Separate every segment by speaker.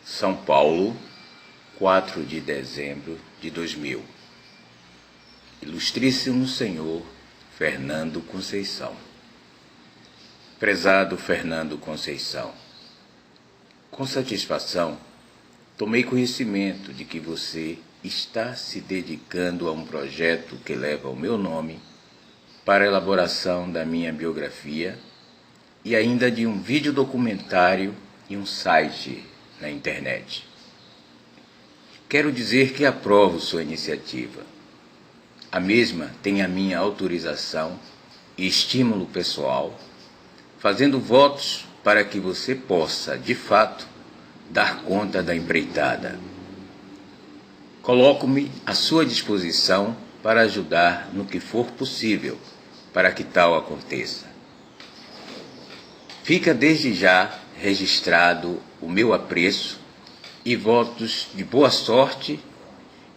Speaker 1: São Paulo, 4 de dezembro de 2000. Ilustríssimo Senhor Fernando Conceição. Prezado Fernando Conceição, com satisfação, tomei conhecimento de que você está se dedicando a um projeto que leva o meu nome para a elaboração da minha biografia e ainda de um vídeo documentário e um site na internet. Quero dizer que aprovo sua iniciativa. A mesma tem a minha autorização e estímulo pessoal, fazendo votos para que você possa, de fato, dar conta da empreitada. Coloco-me à sua disposição para ajudar no que for possível para que tal aconteça. Fica desde já registrado o meu apreço e votos de boa sorte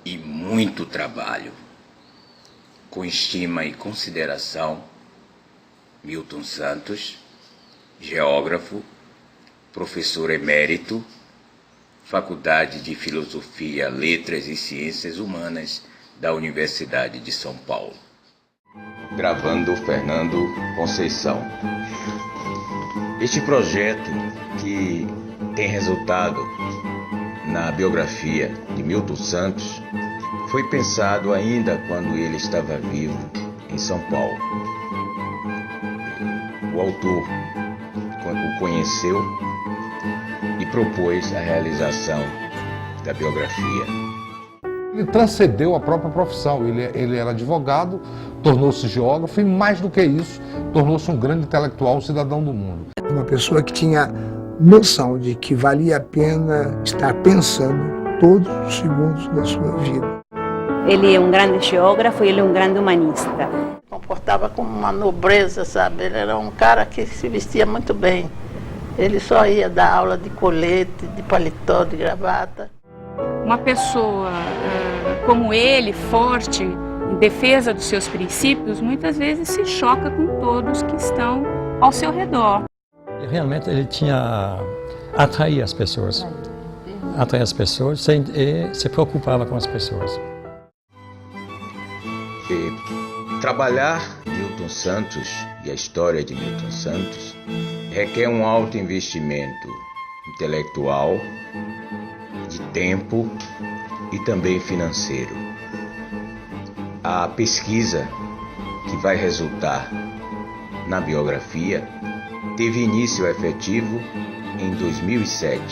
Speaker 1: e muito trabalho. Com estima e consideração, Milton Santos, geógrafo, professor emérito, Faculdade de Filosofia, Letras e Ciências Humanas da Universidade de São Paulo. Gravando Fernando Conceição. Este projeto, que tem resultado na biografia de Milton Santos, foi pensado ainda quando ele estava vivo em São Paulo. O autor o conheceu e propôs a realização da biografia.
Speaker 2: Ele transcendeu a própria profissão, ele era advogado, tornou-se geógrafo e, mais do que isso, tornou-se um grande intelectual, um cidadão do mundo.
Speaker 3: Uma pessoa que tinha noção de que valia a pena estar pensando todos os segundos da sua vida.
Speaker 4: Ele é um grande geógrafo e ele é um grande humanista.
Speaker 5: Comportava com uma nobreza, sabe? Ele era um cara que se vestia muito bem. Ele só ia dar aula de colete, de paletó, de gravata.
Speaker 6: Uma pessoa como ele, forte, em defesa dos seus princípios, muitas vezes se choca com todos que estão ao seu redor.
Speaker 7: Realmente ele atraía as pessoas. Atraía as pessoas e se preocupava com as pessoas.
Speaker 1: Trabalhar Milton Santos e a história de Milton Santos requer um alto investimento intelectual, de tempo e também financeiro. A pesquisa que vai resultar na biografia teve início efetivo em 2007,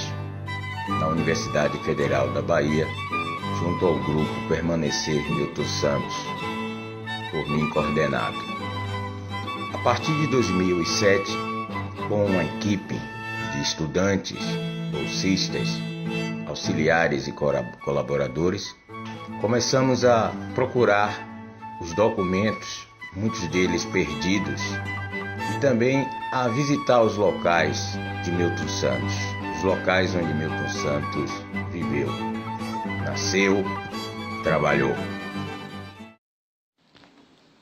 Speaker 1: na Universidade Federal da Bahia, junto ao grupo Permanecer Milton Santos, por mim coordenado. A partir de 2007, com uma equipe de estudantes, bolsistas, auxiliares e colaboradores, começamos a procurar os documentos, muitos deles perdidos, e também a visitar os locais de Milton Santos, os locais onde Milton Santos viveu, nasceu, trabalhou.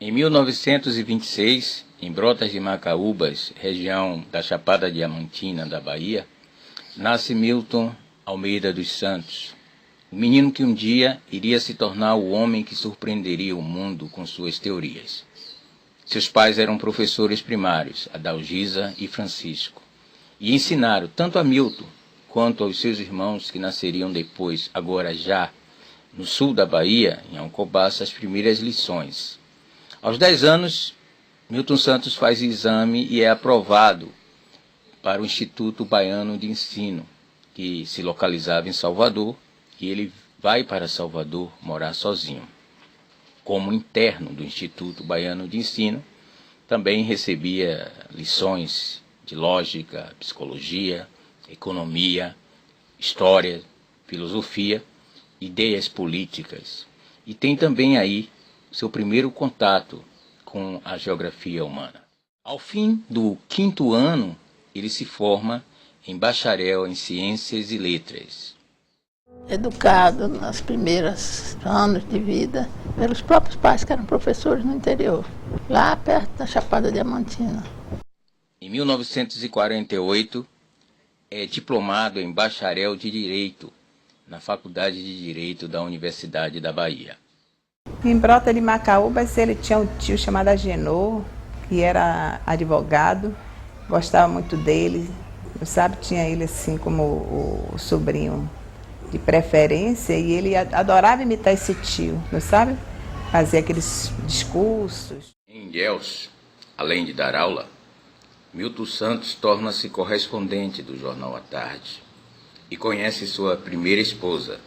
Speaker 1: Em 1926, em Brotas de Macaúbas, região da Chapada Diamantina da Bahia, nasce Milton Almeida dos Santos, o menino que um dia iria se tornar o homem que surpreenderia o mundo com suas teorias. Seus pais eram professores primários, Adalgisa e Francisco, e ensinaram tanto a Milton quanto aos seus irmãos que nasceriam depois, agora já no sul da Bahia, em Alcobaça, as primeiras lições. Aos 10 anos, Milton Santos faz exame e é aprovado para o Instituto Baiano de Ensino, que se localizava em Salvador, e ele vai para Salvador morar sozinho. Como interno do Instituto Baiano de Ensino, também recebia lições de lógica, psicologia, economia, história, filosofia, ideias políticas. E tem também aí seu primeiro contato com a geografia humana. Ao fim do 5º ano, ele se forma em bacharel em Ciências e Letras.
Speaker 5: Educado nos primeiros anos de vida pelos próprios pais que eram professores no interior, lá perto da Chapada Diamantina.
Speaker 1: Em 1948, é diplomado em bacharel de Direito na Faculdade de Direito da Universidade da Bahia.
Speaker 8: Em Brota de Macaúbas, ele tinha um tio chamado Agenor, que era advogado, gostava muito dele, sabe? Tinha ele assim como o sobrinho de preferência e ele adorava imitar esse tio, não sabe? Fazia aqueles discursos.
Speaker 1: Em Ilhéus, além de dar aula, Milton Santos torna-se correspondente do jornal à tarde e conhece sua primeira esposa,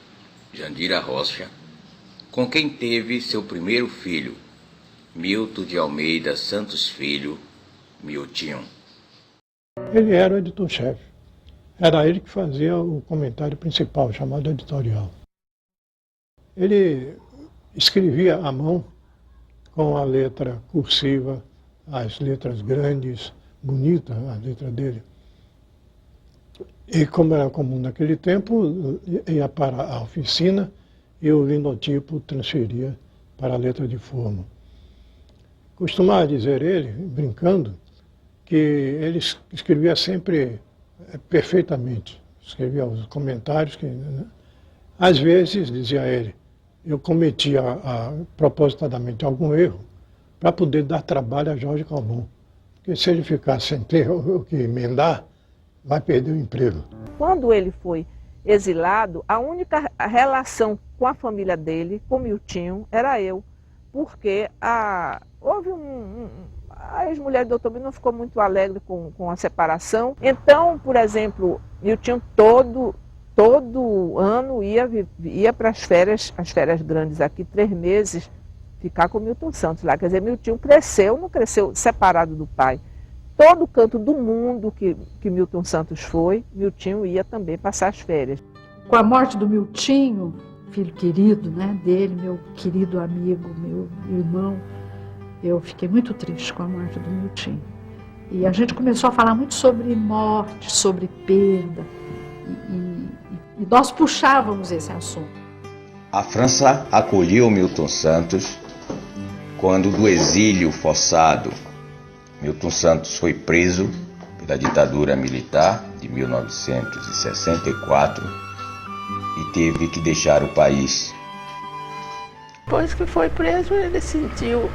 Speaker 1: Jandira Rocha, com quem teve seu primeiro filho, Milton de Almeida Santos Filho, Miltinho.
Speaker 9: Ele era o editor-chefe. Era ele que fazia o comentário principal, chamado editorial. Ele escrevia à mão, com a letra cursiva, as letras grandes, bonita a letra dele. E como era comum naquele tempo, ia para a oficina e o linotipo transferia para a letra de forma. Costumava dizer ele, brincando, que ele escrevia sempre perfeitamente. Escrevia os comentários que, né? Às vezes, dizia ele, eu cometia propositadamente algum erro para poder dar trabalho a Jorge Calmon. Porque se ele ficar sem ter o que emendar, vai perder o emprego.
Speaker 10: Quando ele foi exilado, a única relação com a família dele, com o Miltinho, era eu. Porque houve a ex-mulher do Dr. Milton não ficou muito alegre com a separação. Então, por exemplo, Miltinho todo ano ia para as férias grandes aqui, 3 meses, ficar com Milton Santos lá. Quer dizer, Miltinho não cresceu separado do pai. Todo canto do mundo que Milton Santos foi, Miltinho ia também passar as férias.
Speaker 11: Com a morte do Miltinho, filho querido, né, dele, meu querido amigo, meu irmão, eu fiquei muito triste com a morte do Miltinho. E a gente começou a falar muito sobre morte, sobre perda, e nós puxávamos esse assunto.
Speaker 1: A França acolheu Milton Santos quando, do exílio forçado, Milton Santos foi preso pela ditadura militar de 1964 e teve que deixar o país.
Speaker 5: Depois que foi preso, ele sentiu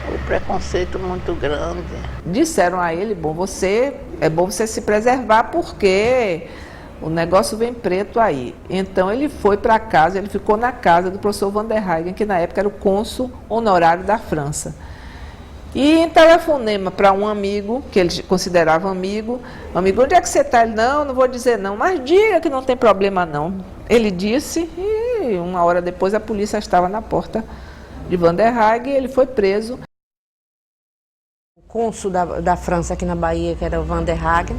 Speaker 5: o preconceito muito grande.
Speaker 8: Disseram a ele, é bom você se preservar porque o negócio vem preto aí. Então ele foi para casa, ele ficou na casa do professor Van der Hagen, que na época era o cônsul honorário da França. E em telefonema para um amigo, que ele considerava amigo, onde é que você está? Ele, não vou dizer não, mas diga que não tem problema não. Ele disse e 1 hora depois a polícia estava na porta de Van der Hagen e ele foi preso.
Speaker 12: O cônsul da França aqui na Bahia, que era o Van der Hagen,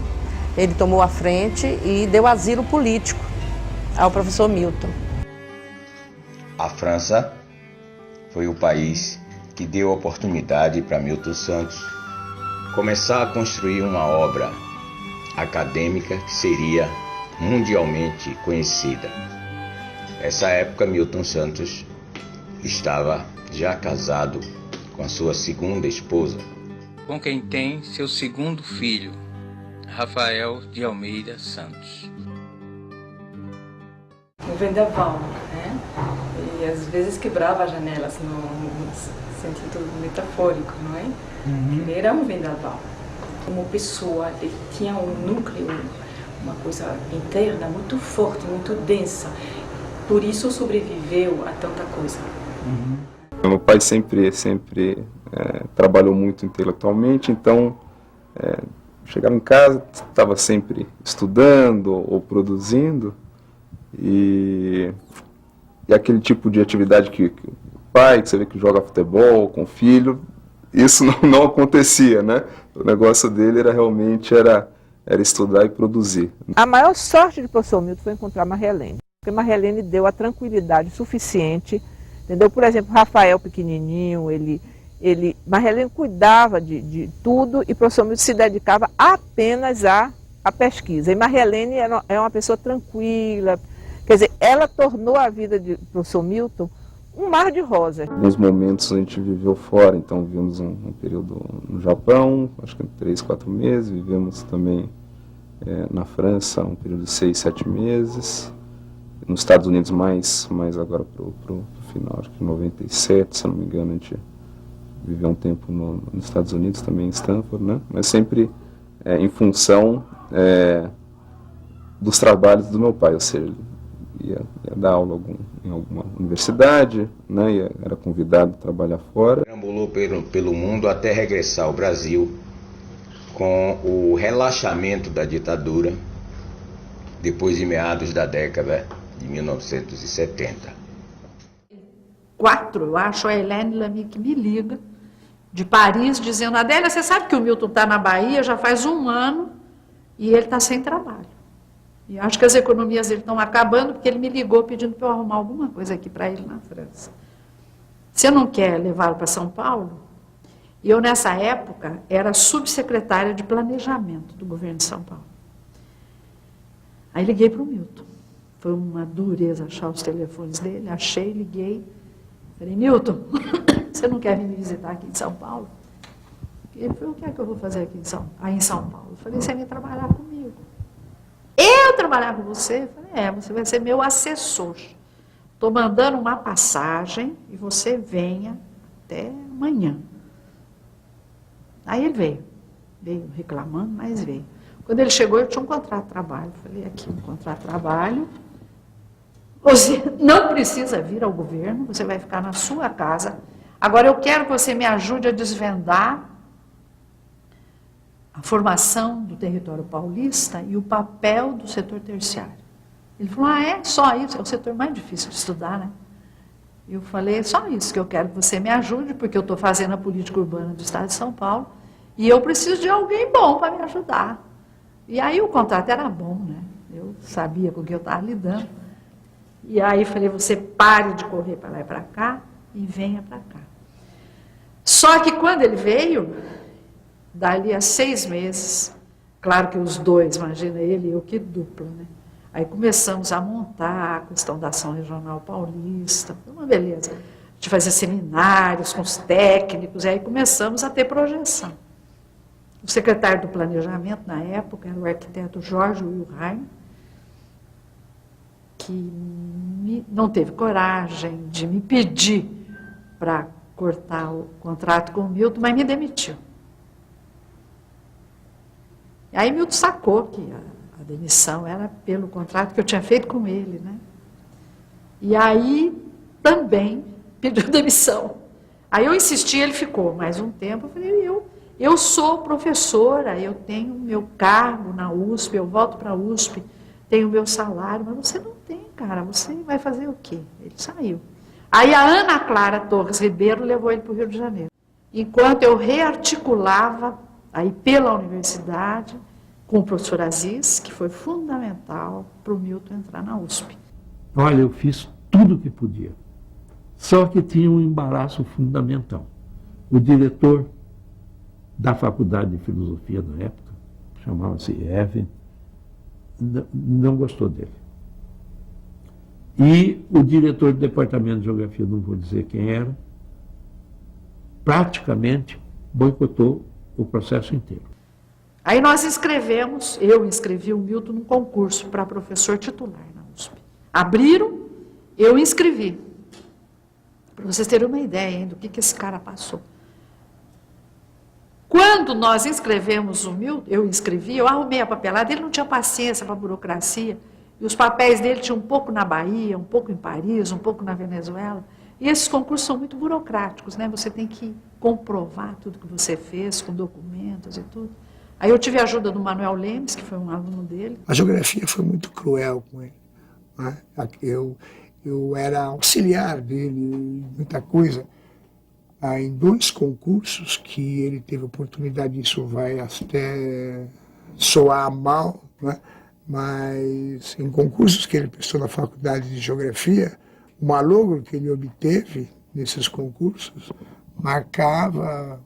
Speaker 12: ele tomou a frente e deu asilo político ao professor Milton.
Speaker 1: A França foi o país que deu oportunidade para Milton Santos começar a construir uma obra acadêmica que seria mundialmente conhecida. Nessa época, Milton Santos estava já casado com a sua segunda esposa, com quem tem seu segundo filho, Rafael de Almeida Santos.
Speaker 13: O vendaval, né? E às vezes quebrava as janelas no sentido metafórico, não é? Ele era um vendaval. Como pessoa, ele tinha um núcleo, uma coisa interna muito forte, muito densa. Por isso sobreviveu a tanta coisa.
Speaker 14: Meu pai sempre trabalhou muito intelectualmente, então chegava em casa, estava sempre estudando ou produzindo, e aquele tipo de atividade que o pai, que você vê que joga futebol com o filho, isso não acontecia, né? O negócio dele era estudar e produzir.
Speaker 10: A maior sorte de professor Milton foi encontrar Maria Helene, porque Maria Helene deu a tranquilidade suficiente, entendeu? Por exemplo, Rafael pequenininho, Maria Helene cuidava de tudo e o professor Milton se dedicava apenas à pesquisa. E Maria Helene é uma pessoa tranquila, quer dizer, ela tornou a vida do professor Milton um mar de rosas.
Speaker 14: Alguns momentos a gente viveu fora, então vivemos um período no Japão, acho que 3, 4 meses, vivemos também na França um período de 6, 7 meses, nos Estados Unidos mais agora pro final, acho que em 97, se eu não me engano, a gente viveu um tempo nos Estados Unidos também, em Stanford, né? Mas sempre em função dos trabalhos do meu pai, ou seja, ia dar aula em alguma universidade, né? Era convidado a trabalhar fora.
Speaker 1: Perambulou pelo mundo até regressar ao Brasil com o relaxamento da ditadura, depois de meados da década de 1970.
Speaker 11: Eu acho, a Helene Lamy que me liga, de Paris, dizendo: Adélia, você sabe que o Milton está na Bahia já faz 1 ano e ele está sem trabalho. E acho que as economias dele estão acabando, porque ele me ligou pedindo para eu arrumar alguma coisa aqui para ele na França. Você não quer levá-lo para São Paulo? E eu, nessa época, era subsecretária de planejamento do governo de São Paulo. Aí liguei para o Milton. Foi uma dureza achar os telefones dele. Achei, liguei. Falei: Milton, você não quer vir me visitar aqui em São Paulo? Ele falou: o que é que eu vou fazer aqui em São Paulo? Eu falei: você vem trabalhar comigo. Eu trabalhar com você? Eu falei: você vai ser meu assessor. Estou mandando uma passagem e você venha até amanhã. Aí ele veio reclamando, mas veio. Quando ele chegou, eu tinha um contrato de trabalho. Eu falei: aqui, um contrato de trabalho. Você não precisa vir ao governo, você vai ficar na sua casa. Agora eu quero que você me ajude a desvendar a formação do território paulista e o papel do setor terciário. Ele falou: é só isso? É o setor mais difícil de estudar, né? Eu falei: é só isso que eu quero que você me ajude, porque eu estou fazendo a política urbana do estado de São Paulo e eu preciso de alguém bom para me ajudar. E aí o contrato era bom, né? Eu sabia com o que eu estava lidando. E aí falei: você pare de correr para lá e para cá e venha para cá. Só que quando ele veio, dali a 6 meses, claro que os dois, imagina ele e eu, que dupla, né? Aí começamos a montar a questão da ação regional paulista, foi uma beleza. A gente fazia seminários com os técnicos, e aí começamos a ter projeção. O secretário do planejamento, na época, era o arquiteto Jorge Wilhelm, que não teve coragem de me pedir para cortar o contrato com o Milton, mas me demitiu. E aí Milton sacou que a demissão era pelo contrato que eu tinha feito com ele, né? E aí também pediu demissão. Aí eu insisti, ele ficou mais um tempo. Eu falei: eu sou professora, eu tenho meu cargo na USP, eu volto para a USP, tenho meu salário, mas você não tem, cara, você vai fazer o quê? Ele saiu. Aí a Ana Clara Torres Ribeiro levou ele para o Rio de Janeiro. Enquanto eu rearticulava aí pela universidade, com o professor Aziz, que foi fundamental para o Milton entrar na USP.
Speaker 15: Olha, eu fiz tudo o que podia. Só que tinha um embaraço fundamental. O diretor da Faculdade de Filosofia na época, chamava-se Evan, não gostou dele. E o diretor do Departamento de Geografia, não vou dizer quem era, praticamente boicotou o processo inteiro.
Speaker 11: Aí nós eu inscrevi o Milton num concurso para professor titular na USP. Abriram, eu inscrevi. Para vocês terem uma ideia do que esse cara passou. Quando nós inscrevemos o Milton, eu inscrevi, eu arrumei a papelada, ele não tinha paciência para a burocracia, e os papéis dele tinham um pouco na Bahia, um pouco em Paris, um pouco na Venezuela, e esses concursos são muito burocráticos, né? Você tem que comprovar tudo que você fez, com documentos e tudo. Aí eu tive a ajuda do Manuel Lemes, que foi um aluno dele.
Speaker 3: A geografia foi muito cruel com ele, né? Eu era auxiliar dele, muita coisa. Em 2 concursos que ele teve oportunidade, isso vai até soar mal, né? Mas em concursos que ele prestou na Faculdade de Geografia, o malogro que ele obteve nesses concursos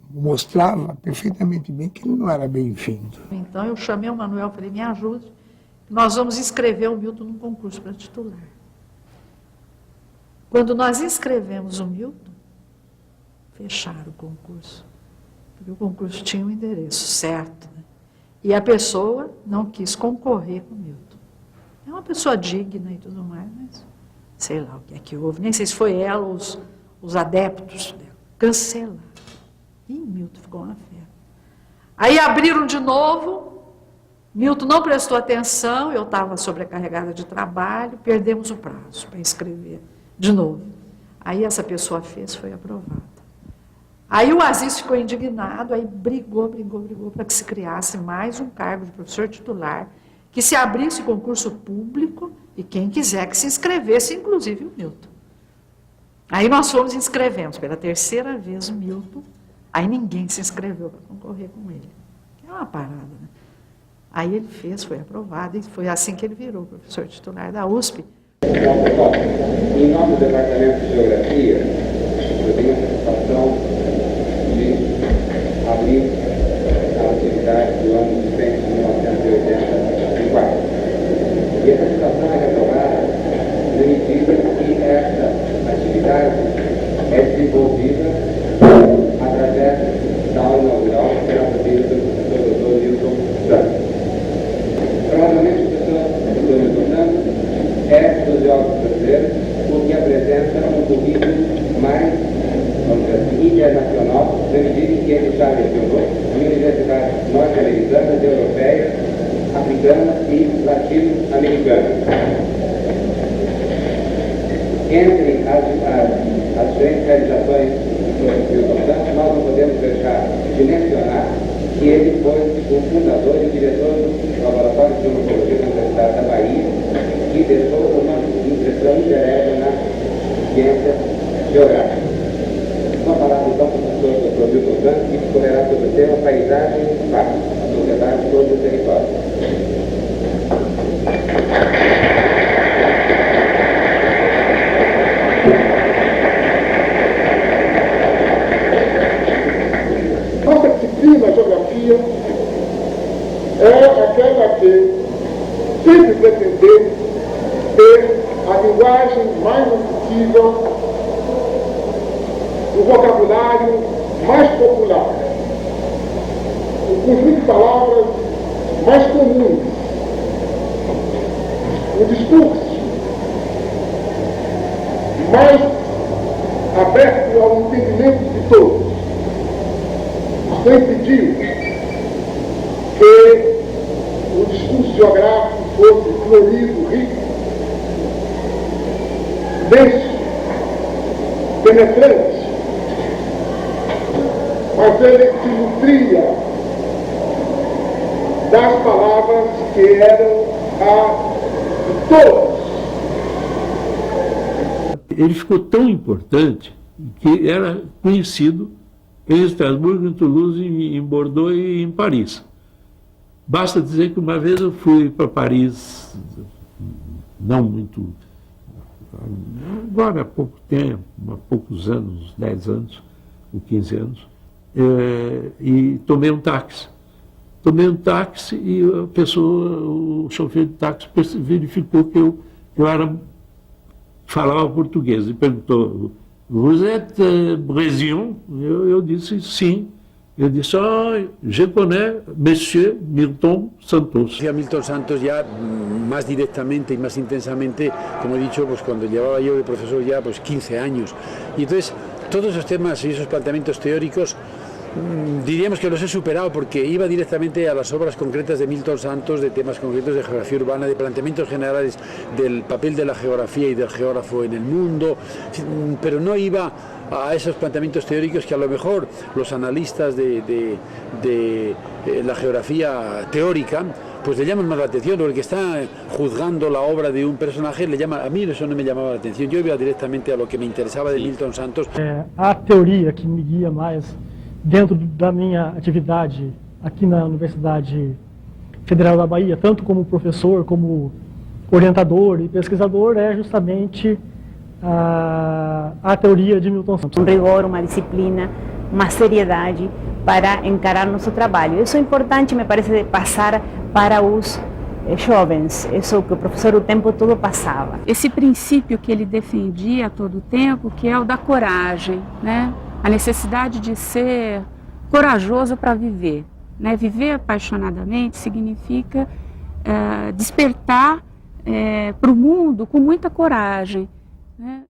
Speaker 3: mostrava perfeitamente bem que ele não era bem-vindo.
Speaker 11: Então eu chamei o Manuel e falei: me ajude, nós vamos inscrever o Milton num concurso para titular. Quando nós inscrevemos o Milton, fecharam o concurso, porque o concurso tinha um endereço certo, né? E a pessoa não quis concorrer com o Milton. É uma pessoa digna e tudo mais, mas sei lá o que é que houve. Nem sei se foi ela ou os adeptos dela. Cancelaram. E Milton ficou uma fera. Aí abriram de novo, Milton não prestou atenção, eu estava sobrecarregada de trabalho, perdemos o prazo para escrever de novo. Aí essa pessoa fez, foi aprovada. Aí o Aziz ficou indignado, aí brigou para que se criasse mais um cargo de professor titular, que se abrisse concurso público e quem quiser que se inscrevesse, inclusive o Milton. Aí nós fomos e inscrevemos pela terceira vez o Milton, aí ninguém se inscreveu para concorrer com ele. É uma parada, né? Aí ele fez, foi aprovado, e foi assim que ele virou professor titular da USP.
Speaker 16: Em nome do Departamento de Geografia, eu tenho a satisfação de abrir a atividade do ano de 1984. E essa situação é retomada na medida que essa atividade é desenvolvida através da aula inaugural que será fazida pelo professor Dr. Milton Santos. Provavelmente o professor Milton Santos é dos geólogos brasileiros porque apresenta um currículo mais, vamos dizer assim, internacional, na medida em que ele já lecionou em universidades norte-americanas, europeias, africanas e latino-americanas. Entre as diferentes realizações do Milton Santos, nós não podemos deixar de mencionar que ele foi o fundador e diretor do Laboratório de Geomorfologia da Universidade da Bahia, que deixou uma impressão indireta na ciência geográfica. Uma palavra então para o professor Dr. Milton Santos, que discorrerá sobre o tema Paisagem e Impacto, a sociedade sobre o território.
Speaker 17: Nossa disciplina, a geografia, é aquela que sempre pretendeu ter a linguagem mais acessível, o vocabulário mais popular, o conjunto de palavras mais comuns, o discurso mais aberto ao entendimento de todos. Sempre digo que o discurso geográfico fosse florido, rico, denso, penetrante, mas ele se nutria das palavras que eram de todos.
Speaker 15: Ele ficou tão importante que era conhecido em Estrasburgo, em Toulouse, em Bordeaux e em Paris. Basta dizer que uma vez eu fui para Paris, não muito, agora há pouco tempo, há poucos anos, 10 anos, ou 15 anos, e tomei um táxi. Tomei um táxi e a pessoa, o chofer de táxi verificou que eu falava português e perguntou: "Vous êtes brésilien?" Eu disse sim. Eu disse: "Je connais Monsieur Milton Santos."
Speaker 18: A Milton Santos ya más directamente y más intensamente, como he dicho, pues cuando llevaba yo de profesor ya pues 15 años. Y entonces todos esos temas y esos planteamientos teóricos diríamos que los he superado porque iba directamente a las obras concretas de Milton Santos, de temas concretos de geografía urbana, de planteamientos generales del papel de la geografía y del geógrafo en el mundo, pero no iba a esos planteamientos teóricos que a lo mejor los analistas de la geografía teórica pues le llaman más la atención, o el que está juzgando la obra de un personaje le llama. A mí eso no me llamaba la atención, yo iba directamente a lo que me interesaba de Milton Santos.
Speaker 19: A teoria que me guia mais dentro da minha atividade aqui na Universidade Federal da Bahia, tanto como professor, como orientador e pesquisador, é justamente a teoria de Milton Santos.
Speaker 4: Um rigor, uma disciplina, uma seriedade para encarar nosso trabalho. Isso é importante, me parece, de passar para os jovens, isso que o professor o tempo todo passava.
Speaker 6: Esse princípio que ele defendia a todo tempo, que é o da coragem, né? A necessidade de ser corajoso para viver, né? Viver apaixonadamente significa despertar para o mundo com muita coragem, né?